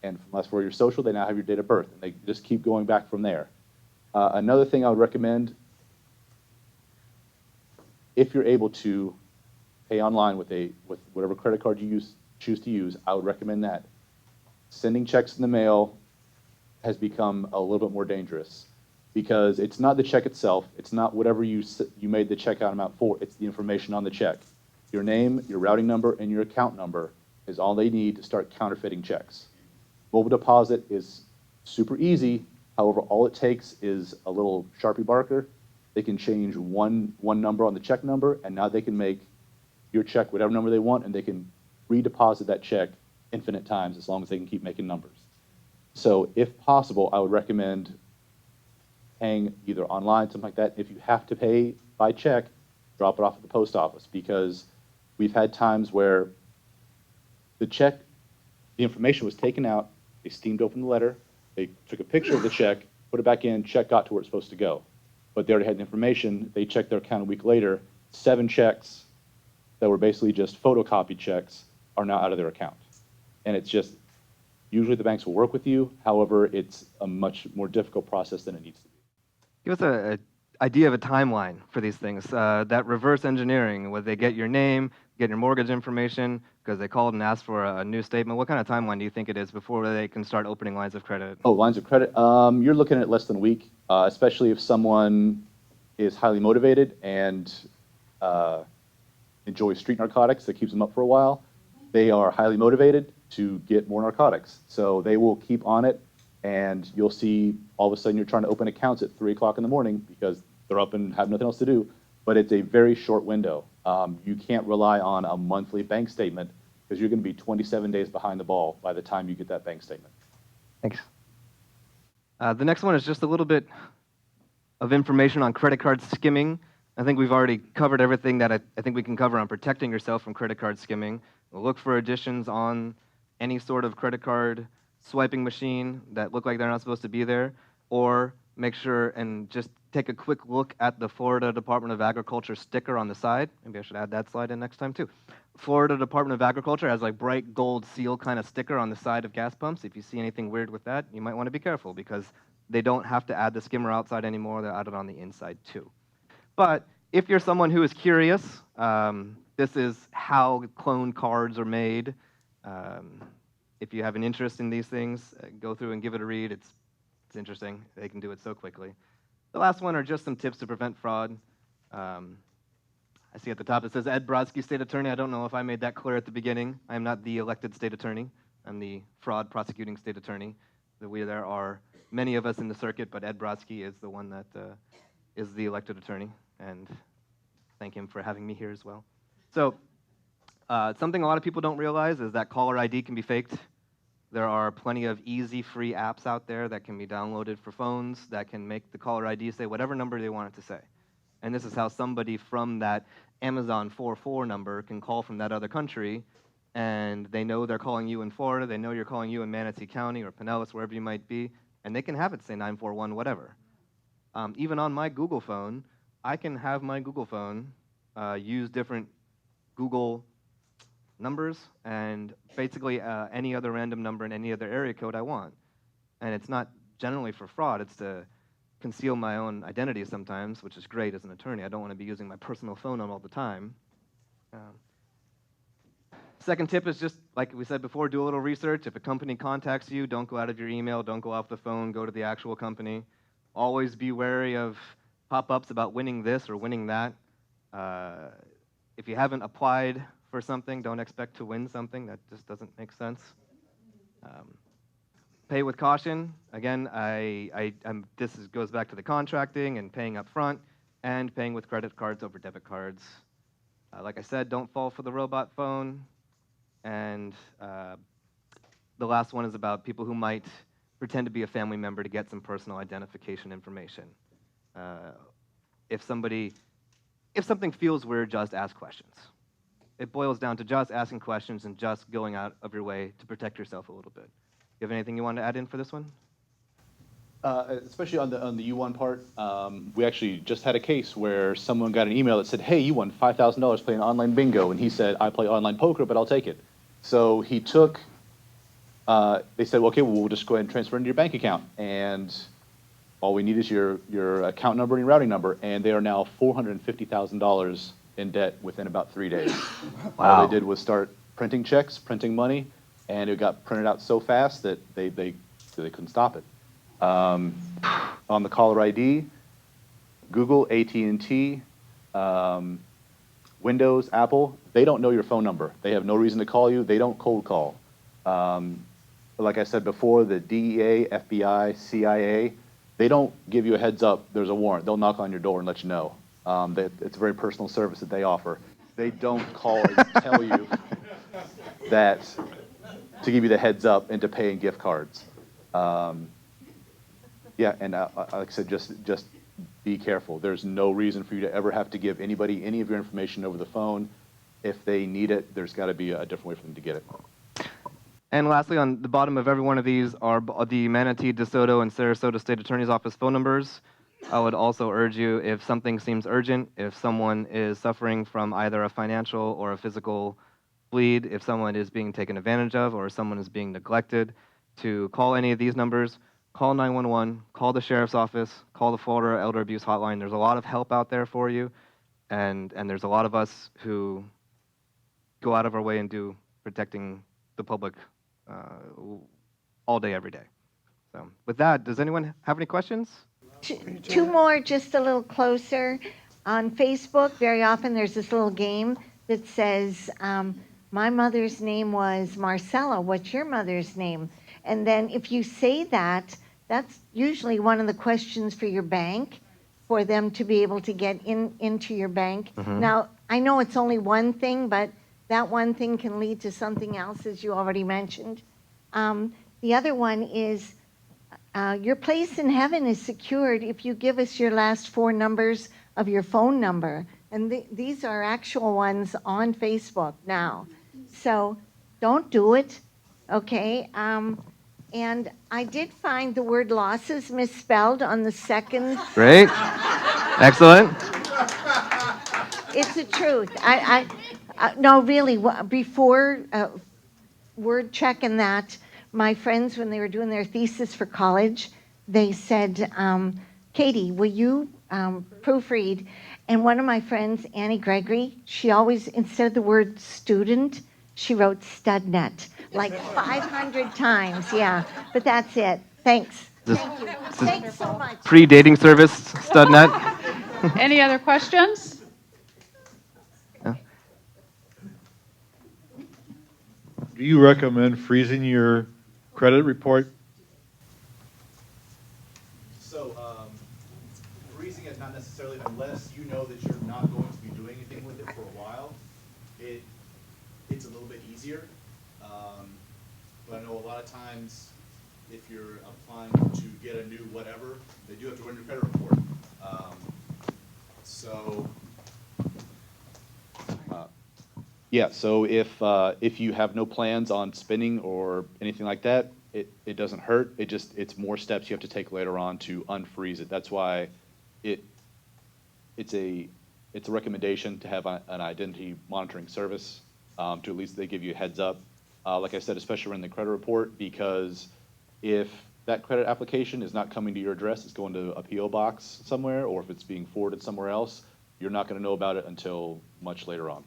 And from the last 4 of your social, they now have your date of birth. And they just keep going back from there. Another thing I would recommend, if you're able to pay online with whatever credit card you choose to use, I would recommend that. Sending checks in the mail has become a little bit more dangerous because it's not the check itself. It's not whatever you made the checkout amount for. It's the information on the check. Your name, your routing number, and your account number is all they need to start counterfeiting checks. Mobile deposit is super easy. However, all it takes is a little Sharpie marker. They can change one number on the check number, and now they can make your check whatever number they want, and they can redeposit that check infinite times as long as they can keep making numbers. So if possible, I would recommend paying either online, something like that. If you have to pay by check, drop it off at the post office, because we've had times where the check, the information was taken out, they steamed open the letter, they took a picture of the check, put it back in, check got to where it's supposed to go. But they already had the information, they checked their account a week later, 7 checks that were basically just photocopied checks are now out of their account. And it's just, usually the banks will work with you, however, it's a much more difficult process than it needs to be. Give us an idea of a timeline for these things. That reverse engineering, where they get your name, get your mortgage information, because they called and asked for a new statement. What kind of timeline do you think it is before they can start opening lines of credit? Oh, lines of credit. You're looking at less than a week, especially if someone is highly motivated and enjoys street narcotics that keeps them up for a while. They are highly motivated to get more narcotics. So they will keep on it, and you'll see all of a sudden you're trying to open accounts at 3 o'clock in the morning because they're up and have nothing else to do. But it's a very short window. You can't rely on a monthly bank statement because you're going to be 27 days behind the ball by the time you get that bank statement. Thanks. The next one is just a little bit of information on credit card skimming. I think we've already covered everything that I think we can cover on protecting yourself from credit card skimming. We'll look for additions on any sort of credit card swiping machine that look like they're not supposed to be there, or make sure and just take a quick look at the Florida Department of Agriculture sticker on the side. Maybe I should add that slide in next time too. Florida Department of Agriculture has like bright gold seal kind of sticker on the side of gas pumps. If you see anything weird with that, you might want to be careful because they don't have to add the skimmer outside anymore. They'll add it on the inside too. But if you're someone who is curious, this is how clone cards are made. If you have an interest in these things, go through and give it a read. It's interesting. They can do it so quickly. The last one are just some tips to prevent fraud. I see at the top it says Ed Brodsky, State Attorney. I don't know if I made that clear at the beginning. I am not the elected State Attorney. I'm the fraud prosecuting State Attorney. There are many of us in the circuit, but Ed Brodsky is the one that is the elected attorney, and thank him for having me here as well. So something a lot of people don't realize is that caller ID can be faked. There are plenty of easy, free apps out there that can be downloaded for phones that can make the caller ID say whatever number they want it to say. And this is how somebody from that Amazon 44 number can call from that other country, and they know they're calling you in Florida, they know you're calling you in Manatee County or Pinellas, wherever you might be, and they can have it say 941 whatever. Even on my Google phone, I can have my Google phone use different Google numbers and basically any other random number in any other area code I want. And it's not generally for fraud, it's to conceal my own identity sometimes, which is great as an attorney. I don't want to be using my personal phone all the time. Second tip is just, like we said before, do a little research. If a company contacts you, don't go out of your email, don't go off the phone, go to the actual company. Always be wary of pop-ups about winning this or winning that. If you haven't applied for something, don't expect to win something. That just doesn't make sense. Pay with caution. Again, this goes back to the contracting and paying up front and paying with credit cards over debit cards. Like I said, don't fall for the robot phone. And the last one is about people who might pretend to be a family member to get some personal identification information. If something feels weird, just ask questions. It boils down to just asking questions and just going out of your way to protect yourself a little bit. You have anything you want to add in for this one? Especially on the you won part, we actually just had a case where someone got an email that said, hey, you won $5,000 playing online bingo, and he said, I play online poker, but I'll take it. So he took, they said, well, okay, well, we'll just go ahead and transfer into your bank account, and all we need is your account number and your routing number, and they are now $450,000 in debt within about 3 days. Wow. All they did was start printing checks, printing money, and it got printed out so fast that they couldn't stop it. On the caller ID, Google, AT&T, Windows, Apple, they don't know your phone number. They have no reason to call you. They don't cold call. Like I said before, the DEA, FBI, CIA, they don't give you a heads up there's a warrant. They'll knock on your door and let you know. It's a very personal service that they offer. They don't call and tell you that to give you the heads up and to pay in gift cards. Yeah, and like I said, just be careful. There's no reason for you to ever have to give anybody any of your information over the phone. If they need it, there's got to be a different way for them to get it. And lastly, on the bottom of every one of these are the Manatee, DeSoto, and Sarasota State Attorney's Office phone numbers. I would also urge you, if something seems urgent, if someone is suffering from either a financial or a physical bleed, if someone is being taken advantage of or someone is being neglected, to call any of these numbers. Call 911, call the sheriff's office, call the Florida Elder Abuse Hotline. There's a lot of help out there for you, and there's a lot of us who go out of our way and do protecting the public all day, every day. So with that, does anyone have any questions? Two more, just a little closer. On Facebook, very often there's this little game that says, my mother's name was Marcella, what's your mother's name? And then if you say that, that's usually one of the questions for your bank, for them to be able to get into your bank. Mm-hmm. Now, I know it's only one thing, but that one thing can lead to something else, as you already mentioned. The other one is, your place in heaven is secured if you give us your last 4 numbers of your phone number. And these are actual ones on Facebook now. So don't do it, okay? And I did find the word losses misspelled on the second. Great. Excellent. It's the truth. No, really, before word check and that, my friends, when they were doing their thesis for college, they said, Katie, will you proofread? And one of my friends, Annie Gregory, she always, instead of the word student, she wrote studnet, like 500 times, yeah. But that's it. Thanks. This Thank you. Thanks so much. pre-dating service, StudNet. Any other questions? Do you recommend freezing your credit report? So, freezing it not necessarily, unless you know that you're not going to be doing anything with it for a while. It's a little bit easier. But I know a lot of times, if you're applying to get a new whatever, they do have to run your credit report. Yeah, so if you have no plans on spending or anything like that, it doesn't hurt. It's more steps you have to take later on to unfreeze it. That's why it's a recommendation to have an identity monitoring service, to at least they give you a heads up. Like I said, especially in the credit report, because if that credit application is not coming to your address, it's going to a PO box somewhere, or if it's being forwarded somewhere else, you're not going to know about it until much later on.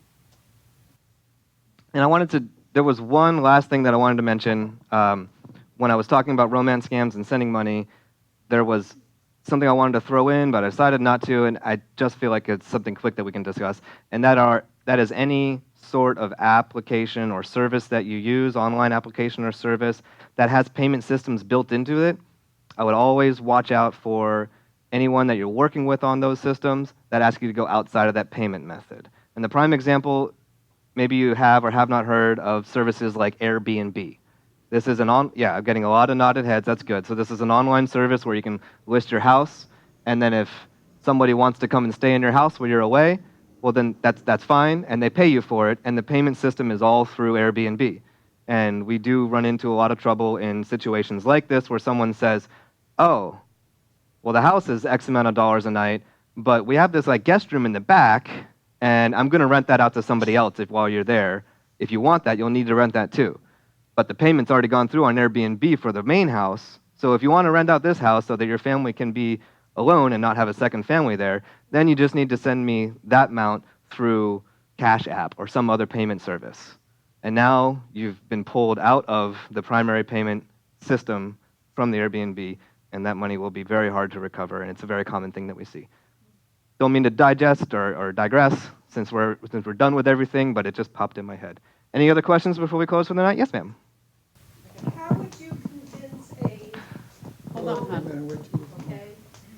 And there was one last thing that I wanted to mention. When I was talking about romance scams and sending money, there was something I wanted to throw in, but I decided not to, and I just feel like it's something quick that we can discuss. And that is any sort of application or service that you use, online application or service, that has payment systems built into it. I would always watch out for anyone that you're working with on those systems that ask you to go outside of that payment method. And the prime example, maybe you have or have not heard of services like Airbnb. This is I'm getting a lot of nodded heads, that's good. So this is an online service where you can list your house, and then if somebody wants to come and stay in your house while you're away, well then that's fine, and they pay you for it, and the payment system is all through Airbnb. And we do run into a lot of trouble in situations like this where someone says, oh, well the house is X amount of dollars a night, but we have this like guest room in the back, and I'm going to rent that out to somebody else while you're there. If you want that, you'll need to rent that too. But the payment's already gone through on Airbnb for the main house, so if you want to rent out this house so that your family can be alone and not have a second family there, then you just need to send me that amount through Cash App or some other payment service. And now you've been pulled out of the primary payment system from the Airbnb, and that money will be very hard to recover, and it's a very common thing that we see. Don't mean to digest or digress since we're done with everything, but it just popped in my head. Any other questions before we close for the night? Yes, ma'am. How would you convince a... Hold on, hon. Okay.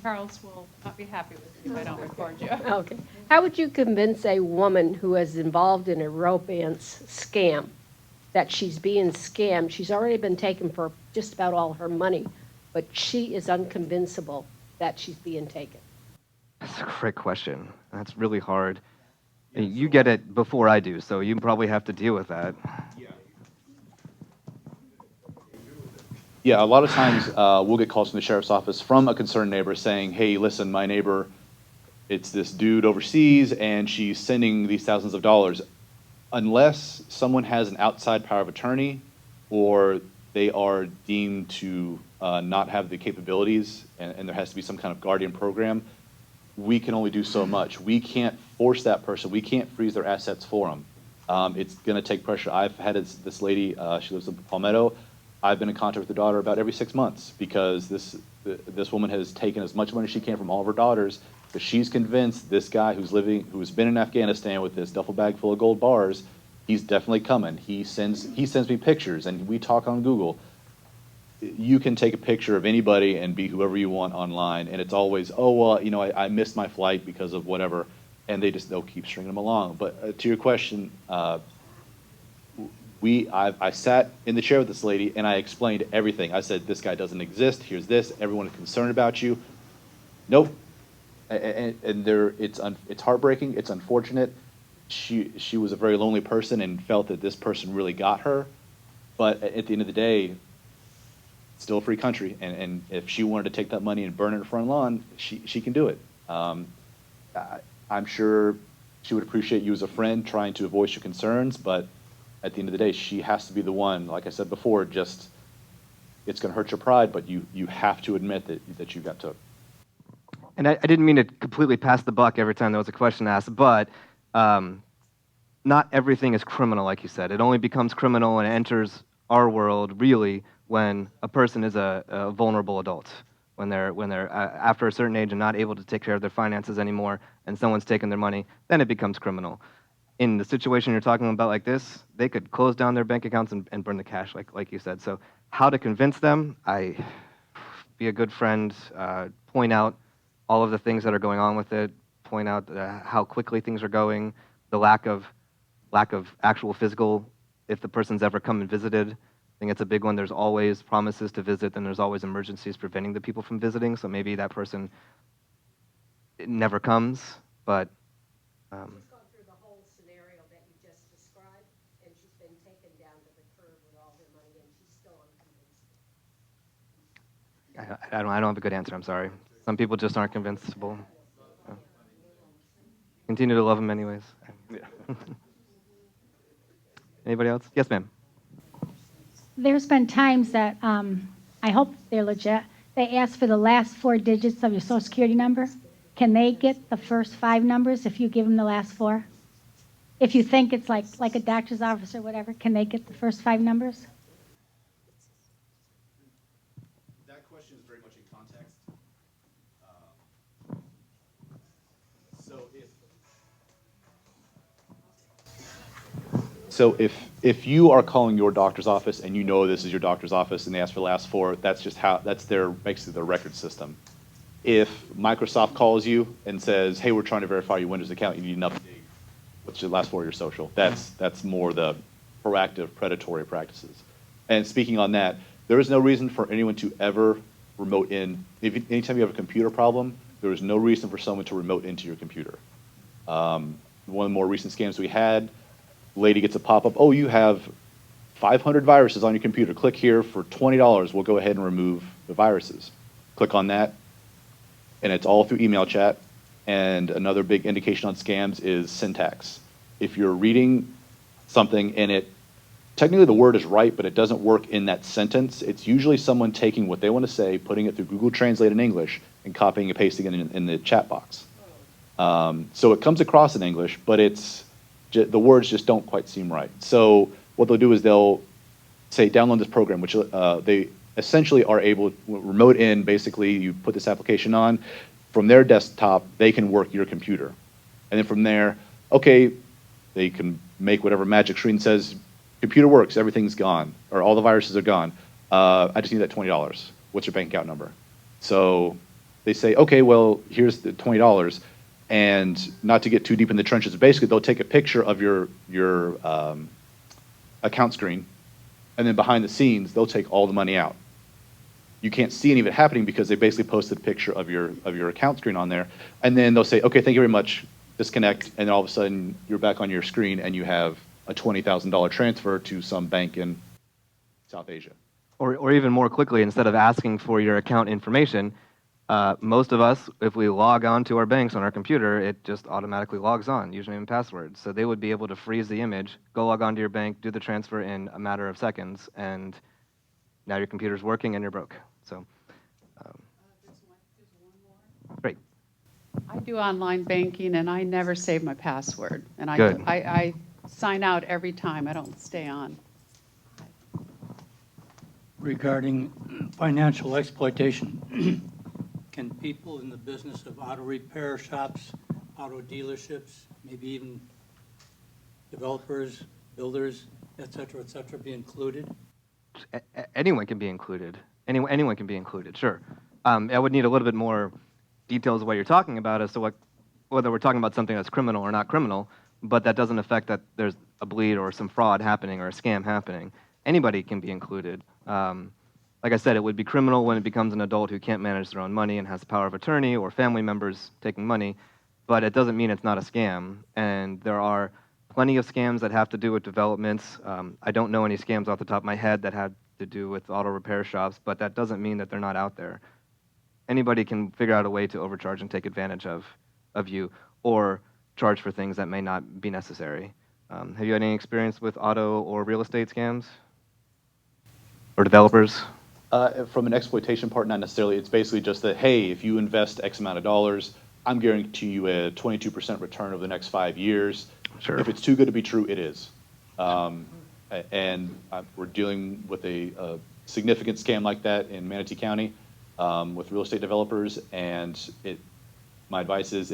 Charles will not be happy with you if I don't record you. Okay. How would you convince a woman who is involved in a romance scam that she's being scammed? She's already been taken for just about all her money, but she is unconvincible that she's being taken. That's a great question. That's really hard. You get it before I do, so you probably have to deal with that. Yeah, a lot of times we'll get calls from the sheriff's office from a concerned neighbor saying, hey, listen, my neighbor, it's this dude overseas, and she's sending these thousands of dollars. Unless someone has an outside power of attorney or they are deemed to not have the capabilities, and there has to be some kind of guardian program, we can only do so much. We can't force that person. We can't freeze their assets for them. It's going to take pressure. I've had this lady, she lives in Palmetto. I've been in contact with her daughter about every 6 months because this woman has taken as much money as she can from all of her daughters because she's convinced this guy who's been in Afghanistan with this duffel bag full of gold bars, he's definitely coming. He sends me pictures, and we talk on Google. You can take a picture of anybody and be whoever you want online, and it's always, oh, well, I missed my flight because of whatever, and they'll keep stringing them along. But to your question, I sat in the chair with this lady, and I explained everything. I said, this guy doesn't exist, here's this, everyone is concerned about you. Nope. And it's heartbreaking, it's unfortunate. She was a very lonely person and felt that this person really got her, but at the end of the day, still a free country, and if she wanted to take that money and burn it in front lawn, she can do it. I'm sure she would appreciate you as a friend trying to voice your concerns, but at the end of the day, she has to be the one, like I said before, it's going to hurt your pride, but you have to admit that you got took. And I didn't mean to completely pass the buck every time there was a question asked, but not everything is criminal, like you said. It only becomes criminal and enters our world, really, when a person is a vulnerable adult, when they're after a certain age and not able to take care of their finances anymore, and someone's taken their money, then it becomes criminal. In the situation you're talking about like this, they could close down their bank accounts and burn the cash, like you said. So how to convince them? Be a good friend, point out all of the things that are going on with it, point out how quickly things are going, the lack of actual physical, if the person's ever come and visited. I think it's a big one. There's always promises to visit, and there's always emergencies preventing the people from visiting. So maybe that person never comes, but. She's gone through the whole scenario that you just described, and she's been taken down to the curb with all her money, and she's still unconvinced. I don't have a good answer. I'm sorry. Some people just aren't convincible. Yeah. Continue to love them anyways. Anybody else? Yes, ma'am. There's been times that, I hope they're legit, they ask for the last 4 digits of your social security number. Can they get the first 5 numbers if you give them the last 4? If you think it's like a doctor's office or whatever, can they get the first 5 numbers? That question is very much in context. So if you are calling your doctor's office and you know this is your doctor's office and they ask for the last 4, that's just that's basically their record system. If Microsoft calls you and says, hey, we're trying to verify your Windows account, you need an update, what's the last 4 of your social? That's more the proactive predatory practices. And speaking on that, there is no reason for anyone to ever remote in. Anytime you have a computer problem, there is no reason for someone to remote into your computer. One of the more recent scams we had, lady gets a pop-up, oh, you have 500 viruses on your computer. Click here for $20. We'll go ahead and remove the viruses. Click on that, and it's all through email chat. And another big indication on scams is syntax. If you're reading something and technically the word is right, but it doesn't work in that sentence, it's usually someone taking what they want to say, putting it through Google Translate in English, and copying and pasting it in the chat box. So it comes across in English, but the words just don't quite seem right. So what they'll do is they'll say, download this program, which they essentially are able, remote in, basically you put this application on, from their desktop, they can work your computer. And then from there, okay, they can make whatever magic screen says, computer works, everything's gone, or all the viruses are gone. I just need that $20. What's your bank account number? So they say, okay, well, here's the $20. And not to get too deep in the trenches, basically they'll take a picture of your account screen, and then behind the scenes, they'll take all the money out. You can't see any of it happening because they basically posted a picture of your account screen on there, and then they'll say, okay, thank you very much, disconnect, and then all of a sudden you're back on your screen and you have a $20,000 transfer to some bank in South Asia. Or even more quickly, instead of asking for your account information, most of us, if we log on to our banks on our computer, it just automatically logs on, username and password. So they would be able to freeze the image, go log on to your bank, do the transfer in a matter of seconds, and now your computer's working and you're broke. So, great. I do online banking, and I never save my password. And Good. I sign out every time. I don't stay on. Regarding financial exploitation, can people in the business of auto repair shops, auto dealerships, maybe even developers, builders, et cetera, be included? Anyone can be included. Anyone can be included, sure. I would need a little bit more details of what you're talking about as to whether we're talking about something that's criminal or not criminal, but that doesn't affect that there's a bleed or some fraud happening or a scam happening. Anybody can be included. Like I said, it would be criminal when it becomes an adult who can't manage their own money and has the power of attorney or family members taking money, but it doesn't mean it's not a scam. And there are plenty of scams that have to do with developments. I don't know any scams off the top of my head that had to do with auto repair shops, but that doesn't mean that they're not out there. Anybody can figure out a way to overcharge and take advantage of you or charge for things that may not be necessary. Have you had any experience with auto or real estate scams or developers? From an exploitation part, not necessarily. It's basically just that, hey, if you invest X amount of dollars, I'm guaranteeing you a 22% return over the next 5 years. Sure. If it's too good to be true, it is. And we're dealing with a significant scam like that in Manatee County with real estate developers, and my advice is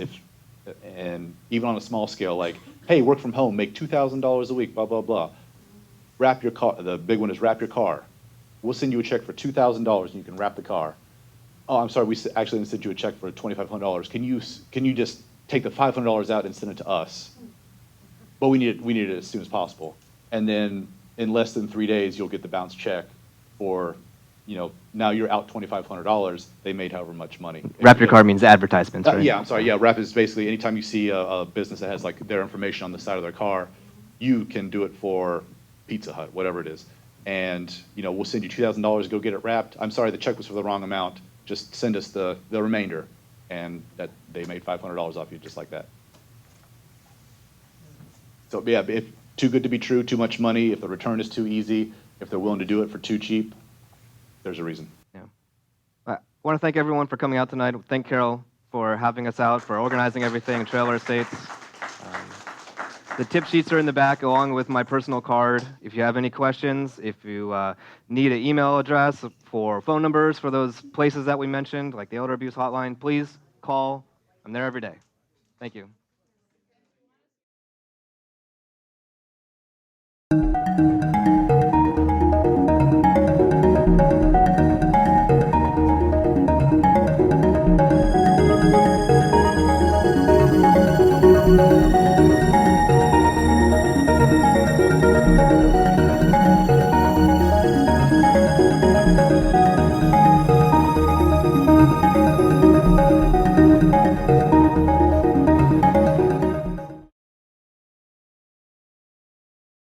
and even on a small scale, like, hey, work from home, make $2,000 a week, blah, blah, blah. Wrap your car, the big one is wrap your car. We'll send you a check for $2,000 and you can wrap the car. Oh, I'm sorry, we actually sent you a check for $2,500. Can you just take the $500 out and send it to us? But we need it as soon as possible. And then in less than 3 days, you'll get the bounce check for, now you're out $2,500. They made however much money. Wrap your car means advertisements, right? Yeah, I'm sorry. Yeah, wrap is basically anytime you see a business that has like their information on the side of their car, you can do it for Pizza Hut, whatever it is. And, we'll send you $2,000 to go get it wrapped. I'm sorry, the check was for the wrong amount. Just send us the remainder. And that they made $500 off you just like that. So yeah, if too good to be true, too much money, if the return is too easy, if they're willing to do it for too cheap, there's a reason. Yeah. I want to thank everyone for coming out tonight. Thank Carol for having us out, for organizing everything, Trailer Estates. The tip sheets are in the back along with my personal card. If you have any questions, if you need an email address for phone numbers for those places that we mentioned, like the elder abuse hotline, please call. I'm there every day. Thank you.